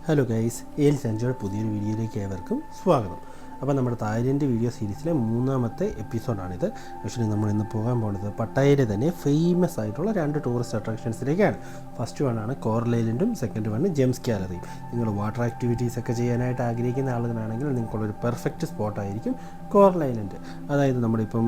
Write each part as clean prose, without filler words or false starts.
Hello guys, L സഞ്ജയുടെ പുതിയൊരു വീഡിയോയിലേക്ക് ഏവർക്കും സ്വാഗതം. അപ്പോൾ നമ്മുടെ തായ്ലൻഡ് വീഡിയോ സീരീസിലെ മൂന്നാമത്തെ എപ്പിസോഡാണിത്. ആക്ച്വലി നമ്മൾ ഇന്ന് പോകാൻ പോകുന്നത് പട്ടായയിലെ തന്നെ ഫേമസ് ആയിട്ടുള്ള രണ്ട് ടൂറിസ്റ്റ് അട്രാക്ഷൻസിലേക്കാണ്. ഫസ്റ്റ് വണ്ണാണ് കോറൽ ഐലൻഡും സെക്കൻഡ് വണ്ണ് ജെംസ് ഗാലറിയും. നിങ്ങൾ വാട്ടർ ആക്ടിവിറ്റീസ് ഒക്കെ ചെയ്യാനായിട്ട് ആഗ്രഹിക്കുന്ന ആളുകളാണെങ്കിൽ നിങ്ങൾക്കുള്ളൊരു പെർഫെക്റ്റ് സ്പോട്ടായിരിക്കും കോറൽ ഐലൻഡ്. അതായത് നമ്മളിപ്പം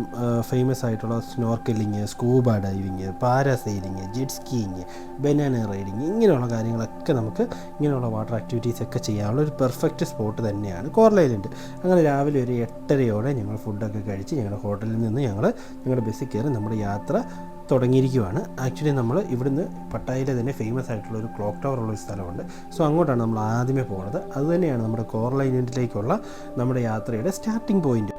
ഫേമസ് ആയിട്ടുള്ള snorkelling, scuba diving, parasailing, jet skiing, banana riding, ഇങ്ങനെയുള്ള കാര്യങ്ങളൊക്കെ നമുക്ക് ഇങ്ങനെയുള്ള വാട്ടർ ആക്ടിവിറ്റീസ് ഒക്കെ ചെയ്യാനുള്ള ഒരു പെർഫെക്റ്റ് സ്പോട്ട് തന്നെയാണ് കോറൽ ഐലൻഡ്. അങ്ങനെ രാവിലെ ഒരു 8:30 ഞങ്ങൾ ഫുഡൊക്കെ കഴിച്ച് ഞങ്ങളുടെ ഹോട്ടലിൽ നിന്ന് ഞങ്ങളുടെ ബസ്സിൽ കയറി നമ്മുടെ യാത്ര തുടങ്ങിയിരിക്കുകയാണ്. ആക്ച്വലി നമ്മൾ ഇവിടുന്ന് പട്ടായയിലെ തന്നെ ഫേമസ് ആയിട്ടുള്ള ഒരു ക്ലോക്ക് ടവർ ഉള്ളൊരു സ്ഥലമുണ്ട്. സോ അങ്ങോട്ടാണ് നമ്മൾ ആദ്യമേ പോകുന്നത്. അതുതന്നെയാണ് നമ്മുടെ കോറൽ ഐലൻഡിലേക്കുള്ള നമ്മുടെ യാത്രയുടെ സ്റ്റാർട്ടിംഗ് പോയിൻറ്റ്.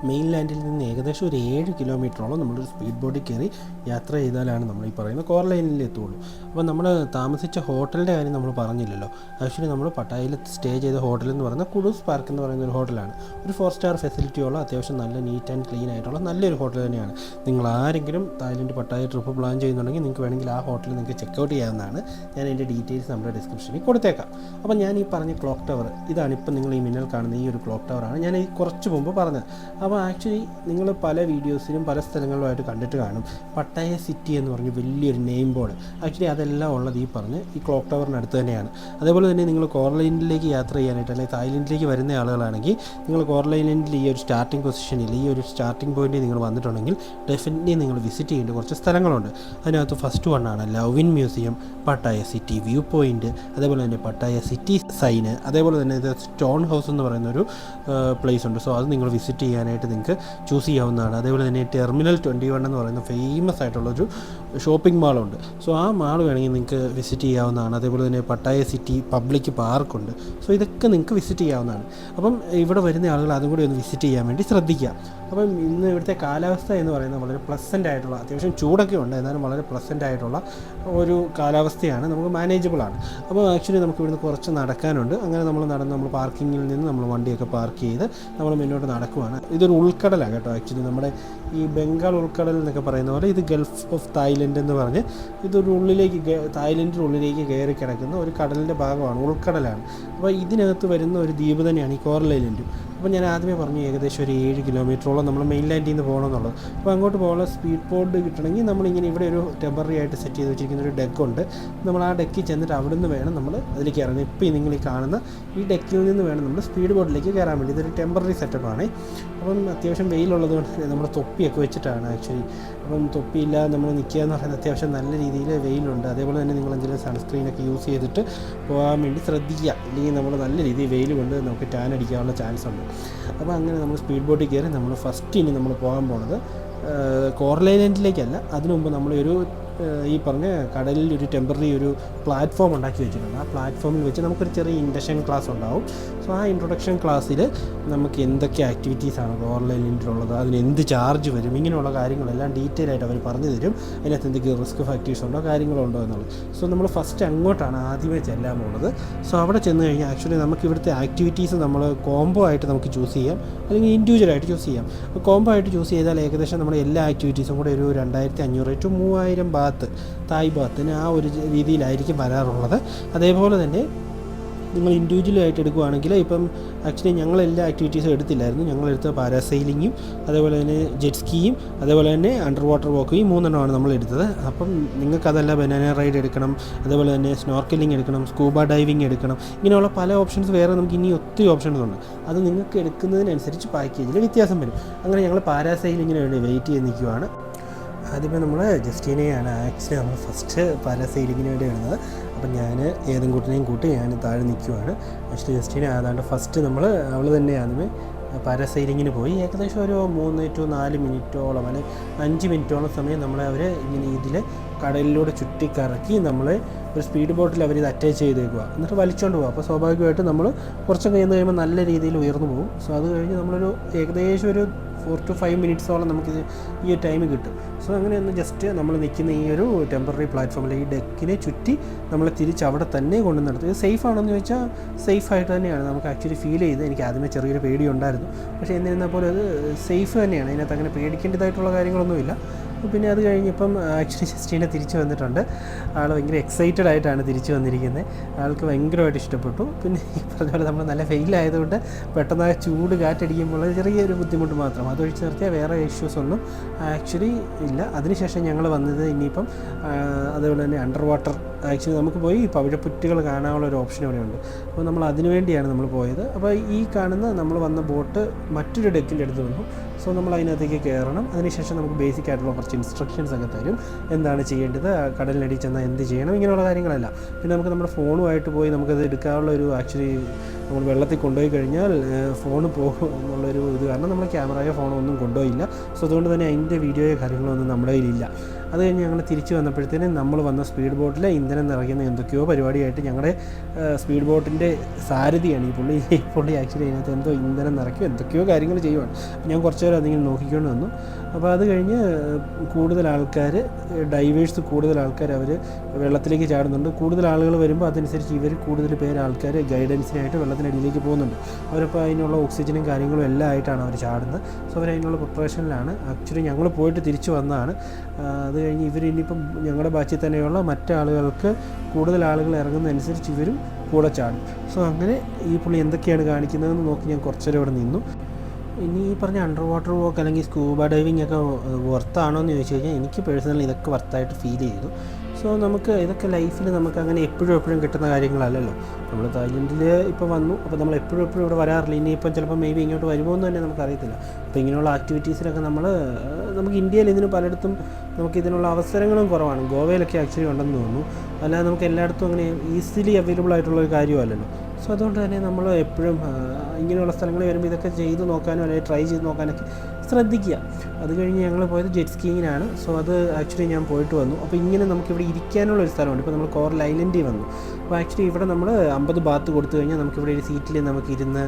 മെയിൻലാൻഡിൽ നിന്ന് ഏകദേശം ഒരു 7 കിലോമീറ്ററോളം നമ്മളൊരു സ്പീഡ് ബോട്ടിൽ കയറി യാത്ര ചെയ്താലാണ് നമ്മൾ ഈ പറയുന്ന കോറൽ ഐലൻഡിൽ എത്തുള്ളൂ. അപ്പോൾ നമ്മൾ താമസിച്ച ഹോട്ടലിൻ്റെ കാര്യം നമ്മൾ പറഞ്ഞില്ലല്ലോ. ആക്ച്വലി നമ്മൾ പട്ടായയിൽ സ്റ്റേ ചെയ്ത ഹോട്ടൽ എന്ന് പറയുന്നത് കുഡൂസ് പാർക്ക് എന്ന് പറയുന്ന ഒരു ഹോട്ടലാണ്. ഒരു 4 സ്റ്റാർ ഫെസിലിറ്റിയുള്ള അത്യാവശ്യം നല്ല നീറ്റ് ആൻഡ് ക്ലീൻ ആയിട്ടുള്ള നല്ലൊരു ഹോട്ടൽ തന്നെയാണ്. നിങ്ങൾ ആരെങ്കിലും തായ്ലൻഡ് പട്ടായ ട്രിപ്പ് പ്ലാൻ ചെയ്യുന്നുണ്ടെങ്കിൽ നിങ്ങൾക്ക് വേണമെങ്കിൽ ആ ഹോട്ടലിൽ നിങ്ങൾക്ക് ചെക്കൗട്ട് ചെയ്യാവുന്നതാണ്. ഞാൻ അതിൻ്റെ ഡീറ്റെയിൽസ് നമ്മുടെ ഡിസ്ക്രിപ്ഷനിൽ കൊടുത്തേക്കാം. അപ്പോൾ ഞാൻ ഈ പറഞ്ഞ ക്ലോക്ക് ടവർ ഇതാണ്. ഇപ്പം നിങ്ങൾ ഈ മിന്നൽ കാണുന്ന ഈ ഒരു ക്ലോക്ക് ടവറാണ് ഞാൻ ഈ കുറച്ച് മുമ്പ് പറഞ്ഞത്. അപ്പോൾ ആക്ച്വലി നിങ്ങൾ പല വീഡിയോസിലും പല സ്ഥലങ്ങളിലുമായിട്ട് കണ്ടിട്ട് കാണും പട്ടായ സിറ്റി എന്ന് പറഞ്ഞ് വലിയൊരു നെയിം ബോർഡ്. ആക്ച്വലി അതെല്ലാം ഉള്ളത് ഈ പറഞ്ഞ് ഈ ക്ലോക്ക് ടവറിനടുത്ത് തന്നെയാണ്. അതേപോലെ തന്നെ നിങ്ങൾ കോറൽ ഐലൻഡിലേക്ക് യാത്ര ചെയ്യാനായിട്ട് അല്ലെങ്കിൽ തായ്ലൻഡിലേക്ക് വരുന്ന ആളുകളാണെങ്കിൽ നിങ്ങൾ കോറൽ ഐലൻഡിൽ ഈ ഒരു സ്റ്റാർട്ടിംഗ് പൊസിഷനിൽ ഈ ഒരു സ്റ്റാർട്ടിംഗ് പോയിന്റിൽ നിങ്ങൾ വന്നിട്ടുണ്ടെങ്കിൽ ഡെഫിനറ്റ്ലി നിങ്ങൾ വിസിറ്റ് ചെയ്യേണ്ട കുറച്ച് സ്ഥലങ്ങളുണ്ട്. അതിനകത്ത് ഫസ്റ്റ് വണ്ണാണ് ലവിൻ museum, Pattaya city view point, അതേപോലെ തന്നെ പട്ടായ സിറ്റി സൈന്, അതേപോലെ തന്നെ ഇത് സ്റ്റോൺ ഹൗസ് എന്ന് പറയുന്ന ഒരു പ്ലേസ് ഉണ്ട്. സോ അത് നിങ്ങൾ വിസിറ്റ് ചെയ്യാനായിട്ട് നിങ്ങൾക്ക് ചൂസ് ചെയ്യാവുന്നതാണ്. അതേപോലെ തന്നെ ടെർമിനൽ 21 എന്ന് പറയുന്ന ഫേമസ് ആയിട്ടുള്ളൊരു ഷോപ്പിംഗ് മാളുണ്ട്. സോ ആ മാൾ വേണമെങ്കിൽ നിങ്ങൾക്ക് വിസിറ്റ് ചെയ്യാവുന്നതാണ്. അതേപോലെ തന്നെ പട്ടായ സിറ്റി പബ്ലിക് പാർക്കുണ്ട്. സോ ഇതൊക്കെ നിങ്ങൾക്ക് വിസിറ്റ് ചെയ്യാവുന്നതാണ്. അപ്പം ഇവിടെ വരുന്ന ആളുകൾ അതും കൂടി ഒന്ന് വിസിറ്റ് ചെയ്യാൻ വേണ്ടി ശ്രദ്ധിക്കുക. അപ്പം ഇന്ന് ഇവിടുത്തെ കാലാവസ്ഥ എന്ന് പറയുന്നത് വളരെ പ്ലസൻ്റ് ആയിട്ടുള്ള, അത്യാവശ്യം ചൂടൊക്കെ ഉണ്ട്, എന്നാലും വളരെ പ്ലസൻ്റ് ആയിട്ടുള്ള ഒരു കാലാവസ്ഥയാണ്, നമുക്ക് മാനേജബിളാണ്. അപ്പോൾ ആക്ച്വലി നമുക്ക് ഇവിടുന്ന് കുറച്ച് നടക്കാനുണ്ട്. അങ്ങനെ നമ്മൾ പാർക്കിങ്ങിൽ നിന്ന് നമ്മൾ വണ്ടിയൊക്കെ പാർക്ക് ചെയ്ത് നമ്മൾ മുന്നോട്ട് നടക്കുവാണ്. ഇതൊരു ഉൾക്കടലാണ് കേട്ടോ. ആക്ച്വലി നമ്മുടെ ഈ ബംഗാൾ ഉൾക്കടൽ എന്നൊക്കെ പറയുന്ന പോലെ ഇത് ഗൾഫ് ഓഫ് തായ്ലൻഡ് എന്ന് പറഞ്ഞ് ഇതൊരു തായ്ലൻഡിൻ്റെ ഉള്ളിലേക്ക് കയറി കിടക്കുന്ന ഒരു കടലിൻ്റെ ഭാഗമാണ്, ഉൾക്കടലാണ്. അപ്പോൾ ഇതിനകത്ത് വരുന്ന ഒരു ദ്വീപ് തന്നെയാണ് ഈ കോറൽ ഐലൻഡ്. അപ്പോൾ ഞാൻ ആദ്യമേ പറഞ്ഞു ഏകദേശം ഒരു 7 കിലോമീറ്ററോളം നമ്മൾ മെയിൻലാൻഡിൽ നിന്ന് പോകണമെന്നുള്ളത്. അപ്പോൾ അങ്ങോട്ട് പോകാനുള്ള സ്പീഡ് ബോട്ട് കിട്ടണമെങ്കിൽ നമ്മളിങ്ങനെ ഇവിടെ ഒരു ടെമ്പററി ആയിട്ട് സെറ്റ് ചെയ്ത് വെച്ചിരിക്കുന്ന ഒരു ഡെക്കുണ്ട്. നമ്മൾ ആ ഡെക്കിൽ ചെന്നിട്ട് അവിടെ നിന്ന് വേണം നമ്മൾ അതിലേക്ക് ഇറങ്ങുന്നത്. ഇപ്പോൾ നിങ്ങൾ ഈ കാണുന്ന ഈ ഡെക്കിൽ നിന്ന് വേണം നമ്മൾ സ്പീഡ് ബോട്ടിലേക്ക് കയറാൻ വേണ്ടി. ഇതൊരു ടെമ്പററി സെറ്റപ്പാണ്. അപ്പം അത്യാവശ്യം വെയിലുള്ളത് കൊണ്ട് നമ്മൾ തൊപ്പിയൊക്കെ വെച്ചിട്ടാണ് ആക്ച്വലി. അപ്പം തൊപ്പിയില്ലാതെ നമ്മൾ നിൽക്കുക എന്ന് പറയുന്നത് അത്യാവശ്യം നല്ല രീതിയിൽ വെയിലുണ്ട്. അതേപോലെ തന്നെ നിങ്ങൾ എന്തെങ്കിലും സൺസ്ക്രീനൊക്കെ യൂസ് ചെയ്തിട്ട് പോകാൻ വേണ്ടി ശ്രദ്ധിക്കുക. അല്ലെങ്കിൽ നമ്മൾ നല്ല രീതിയിൽ വെയിൽ കൊണ്ട് നമുക്ക് ടാൻ അടിക്കാനുള്ള ചാൻസ് ഉണ്ട്. അപ്പോൾ അങ്ങനെ നമ്മൾ സ്പീഡ് ബോട്ടിൽ കയറി നമ്മൾ ഫസ്റ്റ് ഇനി നമ്മൾ പോകാൻ പോണത് കോറൽ ഐലൻഡിലേക്കല്ല. അതിനു മുമ്പ് നമ്മളൊരു ഈ പറഞ്ഞ കടലിൽ ഒരു ടെമ്പററി ഒരു പ്ലാറ്റ്ഫോം ഉണ്ടാക്കി വെച്ചിട്ടുണ്ട്. ആ പ്ലാറ്റ്ഫോമിൽ വെച്ച് നമുക്കൊരു ചെറിയ ഇൻഡക്ഷൻ ക്ലാസ് ഉണ്ടാവും. സോ ആ ഇൻട്രൊഡക്ഷൻ ക്ലാസ്സിൽ നമുക്ക് എന്തൊക്കെ ആക്ടിവിറ്റീസാണ് കോറൽ ഐലൻഡിലുള്ളത്, അതിന് എന്ത് ചാർജ് വരും, ഇങ്ങനെയുള്ള കാര്യങ്ങളെല്ലാം ഡീറ്റെയിൽ ആയിട്ട് അവർ പറഞ്ഞു തരും. അതിനകത്ത് എന്തൊക്കെ റിസ്ക് ഫാക്ടേഴ്സ് ഉണ്ടോ കാര്യങ്ങളുണ്ടോ എന്നുള്ളത്. സോ നമ്മൾ ഫസ്റ്റ് അങ്ങോട്ടാണ് ആദ്യമേ ചെല്ലാൻ പോകുന്നത്. സോ അവിടെ ചെന്ന് കഴിഞ്ഞാൽ ആക്ച്വലി നമുക്ക് ഇവിടുത്തെ ആക്ടിവിറ്റീസ് നമ്മൾ കോംബോ ആയിട്ട് നമുക്ക് ചൂസ് ചെയ്യാം, അല്ലെങ്കിൽ ഇൻഡിവിജ്വലായിട്ട് ചൂസ് ചെയ്യാം. അപ്പോൾ കോംബോ ആയിട്ട് ചൂസ് ചെയ്താൽ ഏകദേശം നമ്മുടെ എല്ലാ ആക്ടിവിറ്റീസും കൂടെ ഒരു 2500 to 3000 ബാത്ത് തായ് ബാത്തിന് ആ ഒരു രീതിയിലായിരിക്കും വരാറുള്ളത്. അതേപോലെ തന്നെ നിങ്ങൾ ഇൻഡിവിജ്വലായിട്ട് എടുക്കുകയാണെങ്കിൽ ഇപ്പം ആക്ച്വലി ഞങ്ങൾ എല്ലാ ആക്ടിവിറ്റീസും എടുത്തില്ലായിരുന്നു. ഞങ്ങളെടുത്ത പാരാസെയിലിങ്ങും അതേപോലെ തന്നെ ജെറ്റ് സ്കീയും അതേപോലെ തന്നെ അണ്ടർ വാട്ടർ വാക്കും, ഈ 3 നമ്മൾ എടുത്തത്. അപ്പം നിങ്ങൾക്കതല്ല ബനാന റൈഡ് എടുക്കണം, അതേപോലെ തന്നെ സ്നോർക്കലിംഗ് എടുക്കണം, സ്കൂബ ഡൈവിങ് എടുക്കണം, ഇങ്ങനെയുള്ള പല ഓപ്ഷൻസ് വേറെ നമുക്ക് ഇനി ഒത്തിരി ഓപ്ഷൻസ് ഉണ്ട്. അത് നിങ്ങൾക്ക് എടുക്കുന്നതിനനുസരിച്ച് പാക്കേജിൽ വ്യത്യാസം വരും. അങ്ങനെ ഞങ്ങൾ പാരാസെയിലിങ്ങിന് വേണ്ടി വെയിറ്റ് ചെയ്ത് നിൽക്കുകയാണ്. ആദ്യമേ നമ്മൾ ജസ്റ്റീനെയാണ് ആക്ച്വലി നമ്മൾ ഫസ്റ്റ് പാരാസെയിലിങ്ങിന് വേണ്ടി വരുന്നത്. അപ്പം ഞാൻ ഏതും കൂട്ടിനെയും കൂട്ടി ഞാൻ താഴെ നിൽക്കുവാണ്. ആക്ച്വലി ജസ്റ്റീനെ ആയതുകൊണ്ട് ഫസ്റ്റ് അവൾ തന്നെ ആദ്യമേ പാരാസെയിലിങ്ങിന് പോയി. ഏകദേശം ഒരു 3 to 4 മിനിറ്റോളം അല്ലെങ്കിൽ 5 മിനിറ്റോളം സമയം നമ്മളെ അവർ ഇങ്ങനെ ഇതിൽ കടലിലൂടെ ചുറ്റിക്കറക്കി നമ്മളെ ഒരു സ്പീഡ് ബോട്ടിൽ അവരിത് അറ്റാച്ച് ചെയ്തേക്കുക, എന്നിട്ട് വലിച്ചുകൊണ്ട് പോകുക. അപ്പോൾ സ്വാഭാവികമായിട്ട് നമ്മൾ കുറച്ചൊക്കെ കഴിയുമ്പോൾ നല്ല രീതിയിൽ ഉയർന്നു പോകും. സോ അത് കഴിഞ്ഞ് നമ്മളൊരു ഏകദേശം ഒരു 4 to 5 മിനിറ്റ്സോളം നമുക്കിത് ഈ ടൈം കിട്ടും. സോ അങ്ങനെ ഒന്ന് ജസ്റ്റ് നമ്മൾ നിൽക്കുന്ന ഈ ഒരു ടെമ്പററി പ്ലാറ്റ്ഫോമിൽ ഈ ഡെക്കിനെ ചുറ്റി നമ്മൾ തിരിച്ച് അവിടെ തന്നെ കൊണ്ടു നടത്തും. ഇത് സേഫ് ആണെന്ന് ചോദിച്ചാൽ സേഫായിട്ട് തന്നെയാണ് നമുക്ക് ആക്ച്വലി ഫീൽ ചെയ്ത്. എനിക്ക് ആദ്യമേ ചെറിയൊരു പേടി ഉണ്ടായിരുന്നു, പക്ഷേ എന്നിരുന്നാൽ പോലെ അത് സേഫ് തന്നെയാണ്. അതിനകത്ത് അങ്ങനെ പേടിക്കേണ്ടതായിട്ടുള്ള കാര്യങ്ങളൊന്നുമില്ല. പിന്നെ അത് കഴിഞ്ഞിപ്പം ആക്ച്വലി ജസ്റ്റീന തിരിച്ച് വന്നിട്ടുണ്ട്. ആൾ ഭയങ്കര എക്സൈറ്റഡ് ആയിട്ടാണ് തിരിച്ച് വന്നിരിക്കുന്നത്. ആൾക്ക് ഭയങ്കരമായിട്ട് ഇഷ്ടപ്പെട്ടു. പിന്നെ ഈ പറഞ്ഞ പോലെ നമ്മൾ നല്ല ഫെയിലായതുകൊണ്ട് പെട്ടെന്ന് ചൂട് കാറ്റടിക്കുമ്പോൾ ചെറിയൊരു ബുദ്ധിമുട്ട് മാത്രം, അതൊഴിച്ച് നിർത്തിയാൽ വേറെ ഇഷ്യൂസ് ഒന്നും ആക്ച്വലി ഇല്ല. അതിനുശേഷം ഞങ്ങൾ വന്നത് ഇനിയിപ്പം അതുപോലെ തന്നെ അണ്ടർ വാട്ടർ ആക്ച്വലി നമുക്ക് പോയി പവിഴപ്പുറ്റുകൾ കാണാനുള്ള ഒരു ഓപ്ഷൻ ഇവിടെയുണ്ട്. അപ്പോൾ നമ്മൾ അതിനു വേണ്ടിയാണ് നമ്മൾ പോയത്. അപ്പോൾ ഈ കാണുന്ന നമ്മൾ വന്ന ബോട്ട് മറ്റൊരു ഡെക്കിൻ്റെ അടുത്ത് വന്നു. സോ നമ്മൾ അതിനകത്തേക്ക് കയറണം. അതിനുശേഷം നമുക്ക് ബേസിക് ആയിട്ടുള്ള കുറച്ച് ഇൻസ്ട്രക്ഷൻസ് ഒക്കെ തരും, എന്താണ് ചെയ്യേണ്ടത്, കടലിനടിയിൽ ചെന്നാൽ എന്ത് ചെയ്യണം, ഇങ്ങനെയുള്ള കാര്യങ്ങളല്ല. പിന്നെ നമുക്ക് നമ്മുടെ ഫോണുമായിട്ട് പോയി നമുക്കത് എടുക്കാനുള്ള ഒരു ആക്ച്വലി നമ്മൾ വെള്ളത്തിൽ കൊണ്ടുപോയി കഴിഞ്ഞാൽ ഫോൺ പോകും എന്നുള്ളൊരു ഇത് കാരണം നമ്മൾ ക്യാമറയോ ഫോണോ ഒന്നും കൊണ്ടുപോയില്ല. സോ അതുകൊണ്ട് തന്നെ അതിൻ്റെ വീഡിയോയോ കാര്യങ്ങളോ ഒന്നും നമ്മുടെ കയ്യിലില്ല. അത് കഴിഞ്ഞ് ഞങ്ങൾ തിരിച്ച് വന്നപ്പോഴത്തേനും നമ്മൾ വന്ന സ്പീഡ് ബോട്ടിൽ ഇന്ധനം നിറയ്ക്കുന്ന എന്തൊക്കെയോ പരിപാടിയായിട്ട് ഞങ്ങളുടെ സ്പീഡ് ബോട്ടിൻ്റെ സാരഥിയാണ് ഈ പുള്ളി ആക്ച്വലി അതിനകത്ത് എന്തോ ഇന്ധനം നിറയ്ക്കും എന്തൊക്കെയോ കാര്യങ്ങൾ ചെയ്യുവാണ്. ഞാൻ കുറച്ച് നേരം അതിങ്ങനെ നോക്കിക്കൊണ്ട് വന്നു. അപ്പോൾ അത് കഴിഞ്ഞ് കൂടുതൽ ആൾക്കാർ ഡൈവേഴ്സ് കൂടുതൽ ആൾക്കാർ അവർ വെള്ളത്തിലേക്ക് ചാടുന്നുണ്ട്. കൂടുതൽ ആളുകൾ വരുമ്പോൾ അതനുസരിച്ച് ഇവർ കൂടുതൽ പേര് ആൾക്കാർ ഗൈഡൻസിനായിട്ട് വെള്ളത്തിനടിയിലേക്ക് പോകുന്നുണ്ട്. അവരിപ്പോൾ അതിനുള്ള ഓക്സിജനും കാര്യങ്ങളും എല്ലാം ആയിട്ടാണ് അവർ ചാടുന്നത്. സോ അവർ അതിനുള്ള പ്രിപ്പറേഷനിലാണ്. ആക്ച്വലി ഞങ്ങൾ പോയിട്ട് തിരിച്ചു വന്നതാണ്. അത് കഴിഞ്ഞ് ഇവർ ഇനിയിപ്പം ഞങ്ങളുടെ ബാച്ചിൽ തന്നെയുള്ള മറ്റാളുകൾക്ക് കൂടുതൽ ആളുകൾ ഇറങ്ങുന്നതനുസരിച്ച് ഇവരും കൂടെ ചാടും. സോ അങ്ങനെ ഈ പുള്ളി എന്തൊക്കെയാണ് കാണിക്കുന്നതെന്ന് നോക്കി ഞാൻ കുറച്ചേരം ഇവിടെ നിന്നു. ഇനി ഈ പറഞ്ഞ അണ്ടർ വാട്ടർ വോക്ക് അല്ലെങ്കിൽ സ്കൂബ ഡൈവിംഗ് ഒക്കെ വർത്താണോ എന്ന് ചോദിച്ചു കഴിഞ്ഞാൽ എനിക്ക് പേഴ്സണലി ഇതൊക്കെ വർത്തായിട്ട് ഫീൽ ചെയ്തു. സോ നമുക്ക് ഇതൊക്കെ ലൈഫിൽ നമുക്ക് അങ്ങനെ എപ്പോഴും കിട്ടുന്ന കാര്യങ്ങളല്ലല്ലോ. നമ്മൾ തായ്ലൻഡിൽ ഇപ്പോൾ വന്നു, അപ്പോൾ നമ്മൾ എപ്പോഴും ഇവിടെ വരാറില്ല. ഇനിയിപ്പം ചിലപ്പോൾ മേ ബി ഇങ്ങോട്ട് വരുമോ എന്ന് തന്നെ നമുക്കറിയത്തില്ല. അപ്പോൾ ഇങ്ങനെയുള്ള ആക്ടിവിറ്റീസിലൊക്കെ നമുക്ക് ഇന്ത്യയിൽ ഇതിന് പലയിടത്തും നമുക്ക് ഇതിനുള്ള അവസരങ്ങളും കുറവാണ്. ഗോവയിലൊക്കെ ആക്ച്വലി ഉണ്ടെന്ന് തോന്നുന്നു. അല്ലാതെ നമുക്ക് എല്ലായിടത്തും അങ്ങനെ ഈസിലി അവൈലബിൾ ആയിട്ടുള്ളൊരു കാര്യമല്ലല്ലോ. സോ അതുകൊണ്ട് തന്നെ നമ്മൾ എപ്പോഴും ഇങ്ങനെയുള്ള സ്ഥലങ്ങളിൽ വരുമ്പോൾ ഇതൊക്കെ ചെയ്ത് നോക്കാനോ അല്ലെങ്കിൽ ട്രൈ ചെയ്ത് നോക്കാനൊക്കെ ശ്രദ്ധിക്കുക. അത് കഴിഞ്ഞ് ഞങ്ങൾ പോയത് ജെറ്റ് സ്കീയിങ്ങിനാണ്. സോ അത് ആക്ച്വലി ഞാൻ പോയിട്ട് വന്നു. അപ്പോൾ ഇങ്ങനെ നമുക്കിവിടെ ഇരിക്കാനുള്ള ഒരു സ്ഥലമുണ്ട്. ഇപ്പോൾ നമ്മൾ കോറൽ ഐലൻഡിൽ വന്നു. അപ്പോൾ ആക്ച്വലി ഇവിടെ നമ്മൾ 50 ബാത്ത് കൊടുത്തു കഴിഞ്ഞാൽ നമുക്കിവിടെ ഒരു സീറ്റിൽ നമുക്കിരുന്ന്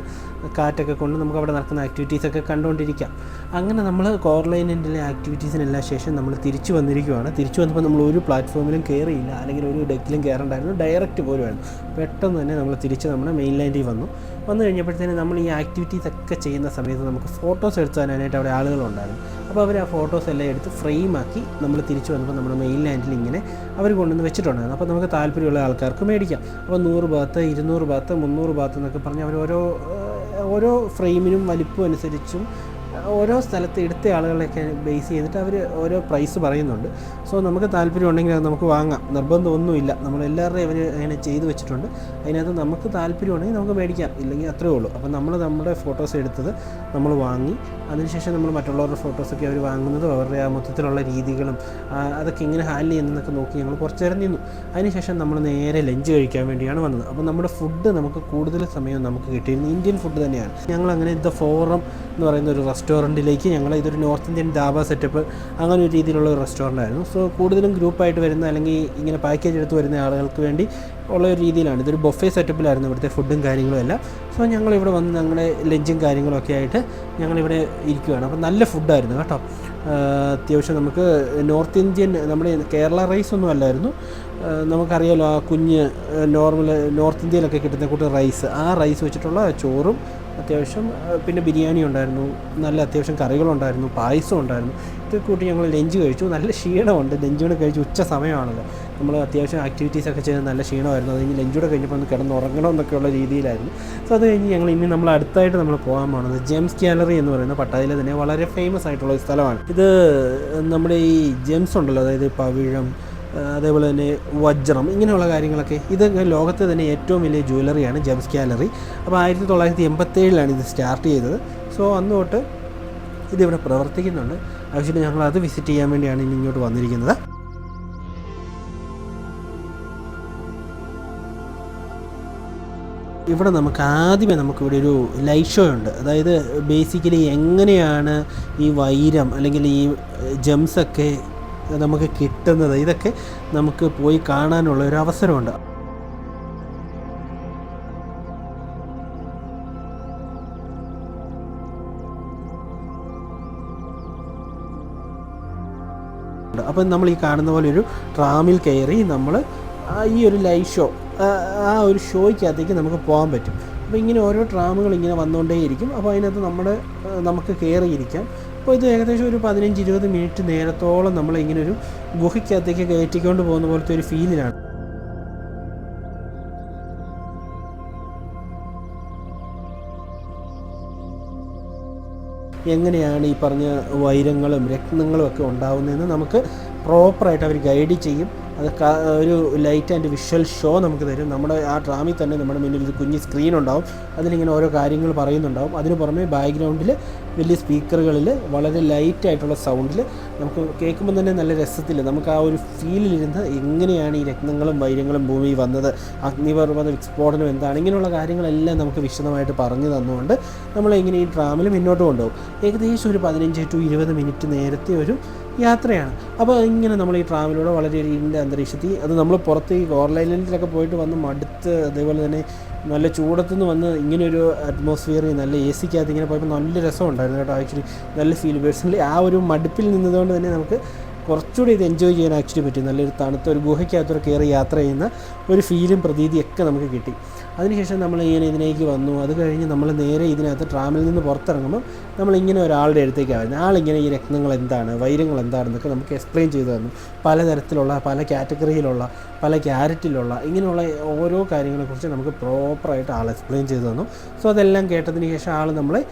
കാറ്റൊക്കെ കൊണ്ട് നമുക്ക് അവിടെ നടക്കുന്ന ആക്ടിവിറ്റീസൊക്കെ കണ്ടുകൊണ്ടിരിക്കാം. അങ്ങനെ നമ്മൾ കോറൽ ഐലൻഡിലെ ആക്ടിവിറ്റീസിനെല്ലാം ശേഷം നമ്മൾ തിരിച്ചു വന്നിരിക്കുകയാണ്. തിരിച്ചു വന്നപ്പോൾ നമ്മൾ ഒരു പ്ലാറ്റ്ഫോമിലും കയറിയില്ല, അല്ലെങ്കിൽ ഒരു ഡെക്കിലും കയറണ്ടായിരുന്നു. ഡയറക്റ്റ് പോരുവാണ്. പെട്ടെന്ന് തന്നെ നമ്മൾ തിരിച്ച് നമ്മുടെ മെയിൻലാൻഡിൽ വന്നു കഴിഞ്ഞപ്പോഴത്തേന് നമ്മൾ ഈ ആക്ടിവിറ്റീസ് ഒക്കെ ചെയ്യുന്ന സമയത്ത് നമുക്ക് ഫോട്ടോസ് എടുത്തു തരാനായിട്ട് അവിടെ ആളുകളുണ്ടായിരുന്നു. അപ്പോൾ അവർ ആ ഫോട്ടോസ് എല്ലാം എടുത്ത് ഫ്രെയിമാക്കി നമ്മൾ തിരിച്ചു വന്നപ്പോൾ നമ്മുടെ മെയിൻലാൻഡിൽ ഇങ്ങനെ അവർ കൊണ്ടുവന്ന് വെച്ചിട്ടുണ്ടായിരുന്നു. അപ്പോൾ നമുക്ക് താല്പര്യമുള്ള ആൾക്കാർക്ക് മേടിക്കാം. അപ്പോൾ 100 ബാത്ത് 200 ബാത്ത് 300 ബാത്ത് എന്നൊക്കെ പറഞ്ഞ് അവർ ഓരോ ഫ്രെയിമിനും വലിപ്പം അനുസരിച്ചും ഓരോ സ്ഥലത്ത് എടുത്ത ആളുകളെയൊക്കെ ബേസ് ചെയ്തിട്ട് അവർ ഓരോ പ്രൈസ് പറയുന്നുണ്ട്. സോ നമുക്ക് താല്പര്യം ഉണ്ടെങ്കിൽ അത് നമുക്ക് വാങ്ങാം, നിർബന്ധമൊന്നുമില്ല. നമ്മളെല്ലാവരുടെയും അവർ അങ്ങനെ ചെയ്ത് വെച്ചിട്ടുണ്ട്. അതിനകത്ത് നമുക്ക് താല്പര്യമുണ്ടെങ്കിൽ നമുക്ക് മേടിക്കാം, ഇല്ലെങ്കിൽ അത്രേ ഉള്ളൂ. അപ്പോൾ നമ്മൾ നമ്മുടെ ഫോട്ടോസ് എടുത്തത് നമ്മൾ വാങ്ങി. അതിനുശേഷം നമ്മൾ മറ്റുള്ളവരുടെ ഫോട്ടോസൊക്കെ അവർ വാങ്ങുന്നതും അവരുടെ ആ മൊത്തത്തിലുള്ള രീതികളും അതൊക്കെ എങ്ങനെ ഹാൻഡിൽ ചെയ്യുന്നതെന്നൊക്കെ നോക്കി ഞങ്ങൾ കുറച്ച് നേരം നിന്നു. അതിനുശേഷം നമ്മൾ നേരെ ലഞ്ച് കഴിക്കാൻ വേണ്ടിയാണ് വന്നത്. അപ്പോൾ നമ്മുടെ ഫുഡ് നമുക്ക് കൂടുതൽ സമയം നമുക്ക് കിട്ടിയിരുന്നത് ഇന്ത്യൻ ഫുഡ് തന്നെയാണ്. ഞങ്ങൾ അങ്ങനെ ദ ഫോറം എന്ന് പറയുന്ന ഒരു റെസ്റ്റോറൻറ്റിലേക്ക് ഇതൊരു നോർത്ത് ഇന്ത്യൻ ധാബ സെറ്റപ്പ് അങ്ങനെ ഒരു രീതിയിലുള്ള ഒരു റെസ്റ്റോറൻ്റ് ആയിരുന്നു. സോ കൂടുതലും ഗ്രൂപ്പായിട്ട് വരുന്ന അല്ലെങ്കിൽ ഇങ്ങനെ പാക്കേജ് എടുത്ത് വരുന്ന ആളുകൾക്ക് വേണ്ടി ഉള്ള ഒരു രീതിയിലാണ്. ഇതൊരു ബൊഫേ സെറ്റപ്പിലായിരുന്നു ഇവിടുത്തെ ഫുഡും കാര്യങ്ങളും എല്ലാം. സോ ഞങ്ങളിവിടെ വന്ന് ഞങ്ങളുടെ ലഞ്ചും കാര്യങ്ങളൊക്കെ ആയിട്ട് ഞങ്ങളിവിടെ ഇരിക്കുകയാണ്. അപ്പോൾ നല്ല ഫുഡായിരുന്നു കേട്ടോ. അത്യാവശ്യം നമുക്ക് നോർത്ത് ഇന്ത്യൻ നമ്മുടെ കേരള റൈസ് ഒന്നും അല്ലായിരുന്നു. നമുക്കറിയാമല്ലോ ആ കുഞ്ഞ് നോർമൽ നോർത്ത് ഇന്ത്യയിലൊക്കെ കിട്ടുന്ന കൂട്ട് റൈസ്, ആ റൈസ് വെച്ചിട്ടുള്ള ചോറും അത്യാവശ്യം പിന്നെ ബിരിയാണി ഉണ്ടായിരുന്നു, നല്ല അത്യാവശ്യം കറികളുണ്ടായിരുന്നു, പായസം ഉണ്ടായിരുന്നു. ഇത് കൂട്ടി ഞങ്ങൾ ലഞ്ച് കഴിച്ചു. നല്ല ക്ഷീണമുണ്ട്. ലഞ്ചൂടെ കഴിച്ച് ഉച്ച സമയമാണല്ലോ, നമ്മൾ അത്യാവശ്യം ആക്ടിവിറ്റീസൊക്കെ ചെയ്ത് നല്ല ക്ഷീണമായിരുന്നു. അത് കഴിഞ്ഞ് ലഞ്ചൂടെ കഴിഞ്ഞപ്പോൾ ഒന്ന് കിടന്നുറങ്ങണം എന്നൊക്കെയുള്ള രീതിയിലായിരുന്നു. സോ അത് കഴിഞ്ഞ് ഞങ്ങൾ നമ്മൾ അടുത്തായിട്ട് നമ്മൾ പോകാൻ പോകുന്നത് ജെംസ് ഗാലറി എന്ന് പറയുന്ന പട്ടായയിലെ തന്നെ വളരെ ഫേമസ് ആയിട്ടുള്ള ഒരു സ്ഥലമാണ്. ഇത് നമ്മുടെ ഈ ജെംസ് ഉണ്ടല്ലോ, അതായത് പവിഴം, അതേപോലെ തന്നെ വജ്രം, ഇങ്ങനെയുള്ള കാര്യങ്ങളൊക്കെ ഇത് ലോകത്തെ തന്നെ ഏറ്റവും വലിയ ജ്വല്ലറിയാണ് ജെംസ് ഗാലറി. അപ്പോൾ 1987 ഇത് സ്റ്റാർട്ട് ചെയ്തത്. സോ അന്ന് തൊട്ട് ഇതിവിടെ പ്രവർത്തിക്കുന്നുണ്ട്. ആക്ച്വലി ഞങ്ങൾ അത് വിസിറ്റ് ചെയ്യാൻ വേണ്ടിയാണ് ഇനി ഇങ്ങോട്ട് വന്നിരിക്കുന്നത്. ഇവിടെ നമുക്കിവിടെ ഒരു ലൈറ്റ് ഷോ ഉണ്ട്. അതായത് ബേസിക്കലി എങ്ങനെയാണ് ഈ വൈരം അല്ലെങ്കിൽ ഈ ജെംസൊക്കെ നമുക്ക് കിട്ടുന്നത്, ഇതൊക്കെ നമുക്ക് പോയി കാണാനുള്ള ഒരു അവസരമുണ്ട്. അപ്പം നമ്മൾ ഈ കാണുന്ന പോലെ ഒരു ട്രാമിൽ കയറി നമ്മൾ ഈ ഒരു ലൈവ് ഷോ, ആ ഒരു ഷോയ്ക്കകത്തേക്ക് നമുക്ക് പോകാൻ പറ്റും. അപ്പോൾ ഇങ്ങനെ ഓരോ ട്രാമുകൾ ഇങ്ങനെ വന്നുകൊണ്ടേയിരിക്കും. അപ്പോൾ അതിനകത്ത് നമുക്ക് കയറിയിരിക്കാം. അപ്പോൾ ഇത് ഏകദേശം ഒരു 15-20 മിനിറ്റ് നേരത്തോളം നമ്മളിങ്ങനെ ഒരു ഗുഹയ്ക്കകത്തേക്ക് കയറ്റിക്കൊണ്ട് പോകുന്ന പോലത്തെ ഒരു ഫീലിലാണ്. എങ്ങനെയാണ് ഈ പറഞ്ഞ വൈരങ്ങളും രത്നങ്ങളും ഒക്കെ ഉണ്ടാകുന്നതെന്ന് നമുക്ക് പ്രോപ്പറായിട്ട് അവർ ഗൈഡ് ചെയ്യും. അത് ഒരു ലൈറ്റ് ആൻഡ് വിഷ്വൽ ഷോ നമുക്ക് തരും. നമ്മുടെ ആ ട്രാമിൽ തന്നെ നമ്മുടെ മുന്നിൽ ഒരു കുഞ്ഞ് സ്ക്രീൻ ഉണ്ടാവും, അതിലിങ്ങനെ ഓരോ കാര്യങ്ങൾ പറയുന്നുണ്ടാവും. അതിന് പുറമെ ബാക്ക്ഗ്രൗണ്ടിൽ വലിയ സ്പീക്കറുകളിൽ വളരെ ലൈറ്റായിട്ടുള്ള സൗണ്ടിൽ നമുക്ക് കേൾക്കുമ്പോൾ തന്നെ നല്ല രസത്തിൽ നമുക്ക് ആ ഒരു ഫീലിലിരുന്ന് എങ്ങനെയാണ് ഈ രത്നങ്ങളും വൈരങ്ങളും ഭൂമിയിൽ വന്നത്, അഗ്നിപർവ്വത വിസ്ഫോടനം എന്താണ്, ഇങ്ങനെയുള്ള കാര്യങ്ങളെല്ലാം നമുക്ക് വിശദമായിട്ട് പറഞ്ഞു തന്നുകൊണ്ട് നമ്മളെങ്ങനെ ഈ ട്രാമിൽ മുന്നോട്ട് കൊണ്ടുപോകും. ഏകദേശം ഒരു 15-20 മിനിറ്റ് നേരത്തെ ഒരു യാത്രയാണ്. അപ്പോൾ ഇങ്ങനെ നമ്മൾ ഈ ട്രാമിലൂടെ വളരെ ഇരുണ്ട അന്തരീക്ഷത്തിൽ, അത് നമ്മൾ പുറത്ത് ഈ കോറൽ ഐലൻഡിലൊക്കെ പോയിട്ട് വന്ന് മടുത്ത്, അതേപോലെ തന്നെ നല്ല ചൂടത്തുനിന്ന് വന്ന് ഇങ്ങനെയൊരു അറ്റ്മോസ്ഫിയർ നല്ല എ സിക്കകത്ത് ഇങ്ങനെ പോയപ്പോൾ നല്ല രസമുണ്ടായിരുന്നു കേട്ടോ. ആക്ച്വലി നല്ല ഫീൽ. പേഴ്സണലി ആ ഒരു മടുപ്പിൽ നിന്നതുകൊണ്ട് തന്നെ നമുക്ക് കുറച്ചുകൂടി ഇത് എൻജോയ് ചെയ്യാൻ ആക്ച്വലി പറ്റി. നല്ലൊരു തണുത്ത ഒരു ഗുഹയ്ക്കകത്തൊരു കയറി യാത്ര ചെയ്യുന്ന ഒരു ഫീലും പ്രതീതിയൊക്കെ നമുക്ക് കിട്ടി. അതിനുശേഷം നമ്മളിങ്ങനെ ഇതിലേക്ക് വന്നു. അത് കഴിഞ്ഞ് നമ്മൾ നേരെ ഇതിനകത്ത് ട്രാമിൽ നിന്ന് പുറത്തിറങ്ങുമ്പോൾ നമ്മളിങ്ങനെ ഒരാളുടെ അടുത്തേക്കാണ് വരുന്നത്. ആളിങ്ങനെ ഈ രത്നങ്ങൾ എന്താണ്, വൈരങ്ങൾ എന്താണെന്നൊക്കെ നമുക്ക് എക്സ്പ്ലെയിൻ ചെയ്തു തന്നു. പലതരത്തിലുള്ള, പല കാറ്റഗറിയിലുള്ള, പല ക്യാരറ്റിലുള്ള, ഇങ്ങനെയുള്ള ഓരോ കാര്യങ്ങളെക്കുറിച്ച് നമുക്ക് പ്രോപ്പറായിട്ട് ആൾ എക്സ്പ്ലെയിൻ ചെയ്തു തന്നു. സോ അതെല്ലാം കേട്ടതിന് ശേഷം ആൾ നമ്മളെ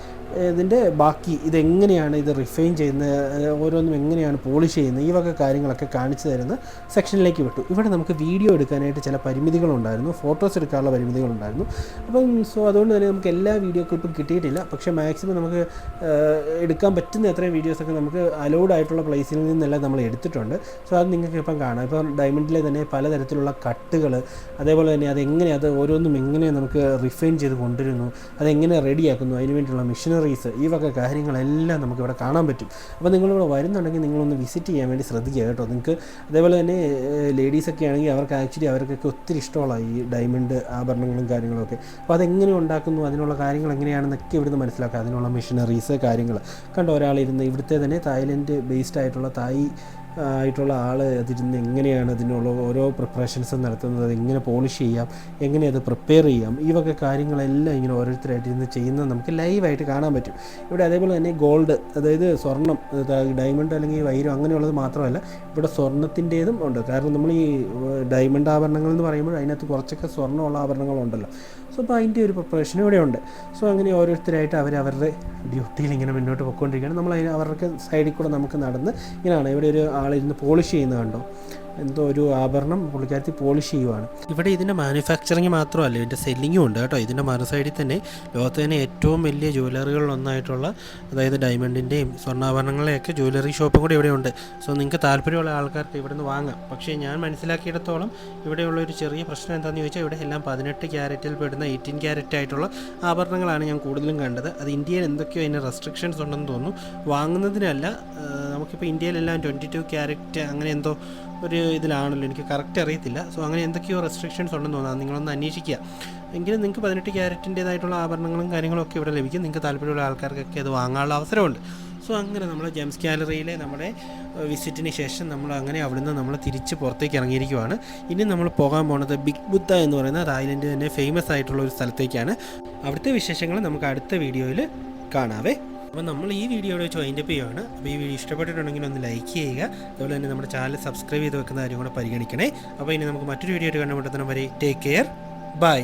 ഇതിൻ്റെ ബാക്കി ഇതെങ്ങനെയാണ് ഇത് റിഫൈൻ ചെയ്യുന്നത്, ഓരോന്നും എങ്ങനെയാണ് പോളിഷ് ചെയ്യുന്നത്, ഈ വക കാര്യങ്ങളൊക്കെ കാണിച്ചു തരുന്ന സെക്ഷനിലേക്ക് വിട്ടു. ഇവിടെ നമുക്ക് വീഡിയോ എടുക്കാനായിട്ട് ചില പരിമിതികളുണ്ടായിരുന്നു, ഫോട്ടോസ് എടുക്കാനുള്ള പരിമിതികളുണ്ടായിരുന്നു. അപ്പം സോ അതുകൊണ്ട് തന്നെ നമുക്ക് എല്ലാ വീഡിയോ ക്ലിപ്പും കിട്ടിയിട്ടില്ല. പക്ഷേ മാക്സിമം നമുക്ക് എടുക്കാൻ പറ്റുന്ന എത്രയും വീഡിയോസൊക്കെ നമുക്ക് അലൗഡ് ആയിട്ടുള്ള പ്ലേസിൽ നിന്നെല്ലാം നമ്മൾ എടുത്തിട്ടുണ്ട്. സോ അത് നിങ്ങൾക്ക് ഇപ്പം കാണാം. ഇപ്പം ഡയമണ്ടിലെ തന്നെ പലതരത്തിലുള്ള കട്ടുകൾ, അതേപോലെ തന്നെ അത് ഓരോന്നും എങ്ങനെ നമുക്ക് റിഫൈൻ ചെയ്ത് കൊണ്ടുവരുന്നു, അതെങ്ങനെ റെഡിയാക്കുന്നു, അതിന് വേണ്ടിയുള്ള മെഷീനറീസ്, ഈ വക കാര്യങ്ങളെല്ലാം നമുക്കിവിടെ കാണാൻ പറ്റും. അപ്പോൾ നിങ്ങളിവിടെ വരുന്നുണ്ടെങ്കിൽ നിങ്ങളൊന്ന് വിസിറ്റ് ചെയ്യാൻ വേണ്ടി ശ്രദ്ധിക്കുക കേട്ടോ. നിങ്ങൾക്ക് അതേപോലെ തന്നെ ലേഡീസൊക്കെ ആണെങ്കിൽ അവർക്കൊക്കെ ഒത്തിരി ഇഷ്ടമുള്ള ഈ ഡയമണ്ട് ആഭരണങ്ങളും കാര്യങ്ങളൊക്കെ. അപ്പോൾ അതെങ്ങനെ ഉണ്ടാക്കുന്നു, അതിനുള്ള കാര്യങ്ങൾ എങ്ങനെയാണെന്നൊക്കെ ഇവിടുന്ന് മനസ്സിലാക്കുക. അതിനുള്ള മെഷീനറീസ് കാര്യങ്ങൾ കണ്ടോ. ഒരാളിരുന്ന് ഇവിടുത്തെ തന്നെ തായ്ലൻഡ് ബേസ്ഡ് ആയിട്ടുള്ള ആയിട്ടുള്ള ആൾ അതിരുന്ന് എങ്ങനെയാണ് അതിനുള്ള ഓരോ പ്രിപ്പറേഷൻസും നടത്തുന്നത്, എങ്ങനെ പോളിഷ് ചെയ്യാം, എങ്ങനെ അത് പ്രിപ്പയർ ചെയ്യാം, ഈ വക കാര്യങ്ങളെല്ലാം ഇങ്ങനെ ഓരോരുത്തരായിട്ട് ഇരുന്ന് ചെയ്യുന്നത് നമുക്ക് ലൈവായിട്ട് കാണാൻ പറ്റും. ഇവിടെ അതേപോലെ തന്നെ ഗോൾഡ്, അതായത് സ്വർണ്ണം, ഡയമണ്ട് അല്ലെങ്കിൽ വൈരം അങ്ങനെയുള്ളത് മാത്രമല്ല, ഇവിടെ സ്വർണ്ണത്തിൻ്റേതും ഉണ്ട്. കാരണം നമ്മൾ ഈ ഡയമണ്ട് ആഭരണങ്ങൾ എന്ന് പറയുമ്പോൾ അതിനകത്ത് കുറച്ചൊക്കെ സ്വർണ്ണമുള്ള ആഭരണങ്ങളുണ്ടല്ലോ. സോ അപ്പോൾ അതിൻ്റെ ഒരു പ്രിപ്പറേഷൻ ഇവിടെ ഉണ്ട്. സോ അങ്ങനെ ഓരോരുത്തരായിട്ട് അവരവരുടെ ഡ്യൂട്ടിയിൽ ഇങ്ങനെ മുന്നോട്ട് പോയിക്കൊണ്ടിരിക്കുകയാണ്. നമ്മൾ അവർക്ക് സൈഡിൽ കൂടെ നമുക്ക് നടന്ന് ഇങ്ങനെയാണ്. ഇവിടെ ഒരു ആളിരുന്ന് പോളിഷ് ചെയ്യുന്നത് കണ്ടോ, എന്തോ ഒരു ആഭരണം പുള്ളിക്കാരത്തി പോളിഷ് ചെയ്യുവാണ്. ഇവിടെ ഇതിൻ്റെ മാനുഫാക്ചറിങ് മാത്രമല്ല, ഇതിൻ്റെ സെല്ലിങ്ങും ഉണ്ട് കേട്ടോ. ഇതിൻ്റെ മറു സൈഡിൽ തന്നെ ലോകത്ത് തന്നെ ഏറ്റവും വലിയ ജ്വല്ലറികളിലൊന്നായിട്ടുള്ള, അതായത് ഡയമണ്ടിൻ്റെയും സ്വർണ്ണാഭരണങ്ങളെയൊക്കെ ജ്വല്ലറി ഷോപ്പും കൂടി ഇവിടെ ഉണ്ട്. സോ നിങ്ങൾക്ക് താല്പര്യമുള്ള ആൾക്കാർക്ക് ഇവിടെ നിന്ന് വാങ്ങാം. പക്ഷേ ഞാൻ മനസ്സിലാക്കിയിടത്തോളം ഇവിടെയുള്ള ഒരു ചെറിയ പ്രശ്നം എന്താണെന്ന് ചോദിച്ചാൽ, ഇവിടെ എല്ലാം 18 ക്യാരറ്റിൽ പെടുന്ന 18 ക്യാരറ്റ് ആയിട്ടുള്ള ആഭരണങ്ങളാണ് ഞാൻ കൂടുതലും കണ്ടത്. അത് ഇന്ത്യയിൽ എന്തൊക്കെയോ അതിന് റെസ്ട്രിക്ഷൻസ് ഉണ്ടെന്ന് തോന്നുന്നു. വാങ്ങുന്നതിനല്ല, നമുക്കിപ്പോൾ ഇന്ത്യയിലെല്ലാം 22 ക്യാരറ്റ് അങ്ങനെ എന്തോ ഒരു ഇതിലാണല്ലോ, എനിക്ക് കറക്റ്റ് അറിയത്തില്ല. സോ അങ്ങനെ എന്തൊക്കെയോ റെസ്ട്രിക്ഷൻസ് ഉണ്ടെന്ന് തോന്നുന്നു. നിങ്ങളൊന്ന് അന്വേഷിക്കുക. എങ്കിലും നിങ്ങൾക്ക് 18 ക്യാരറ്റിൻ്റേതായിട്ടുള്ള ആഭരണങ്ങളും കാര്യങ്ങളൊക്കെ ഇവിടെ ലഭിക്കും. നിങ്ങൾക്ക് താല്പര്യമുള്ള ആൾക്കാർക്കൊക്കെ അത് വാങ്ങാനുള്ള അവസരമുണ്ട്. സോ അങ്ങനെ നമ്മൾ ജെംസ് ഗാലറിയിലെ നമ്മുടെ വിസിറ്റിന് ശേഷം നമ്മൾ അങ്ങനെ അവിടുന്ന് നമ്മൾ തിരിച്ച് പുറത്തേക്ക് ഇറങ്ങിയിരിക്കുവാണ്. ഇനി നമ്മൾ പോകാൻ പോകുന്നത് ബിഗ് ബുദ്ധ എന്ന് പറയുന്ന തായ്ലൻഡ് തന്നെ ഫേമസ് ആയിട്ടുള്ള ഒരു സ്ഥലത്തേക്കാണ്. അവിടുത്തെ വിശേഷങ്ങൾ നമുക്ക് അടുത്ത വീഡിയോയിൽ കാണാവേ. അപ്പോൾ നമ്മൾ ഈ വീഡിയോയുടെ വെച്ച് വൈൻഡപ്പ് ചെയ്യുകയാണ്. അപ്പോൾ ഈ വീഡിയോ ഇഷ്ടപ്പെട്ടിട്ടുണ്ടെങ്കിൽ ഒന്ന് ലൈക്ക് ചെയ്യുക. അതുപോലെ തന്നെ നമ്മുടെ ചാനൽ സബ്സ്ക്രൈബ് ചെയ്ത് വെക്കുന്ന കാര്യം കൂടെ പരിഗണിക്കണേ. അപ്പോൾ ഇനി നമുക്ക് മറ്റൊരു വീഡിയോ ആയിട്ട് കണ്ടുമുട്ടുന്നതിന് വരെ ടേക്ക് കെയർ, ബൈ.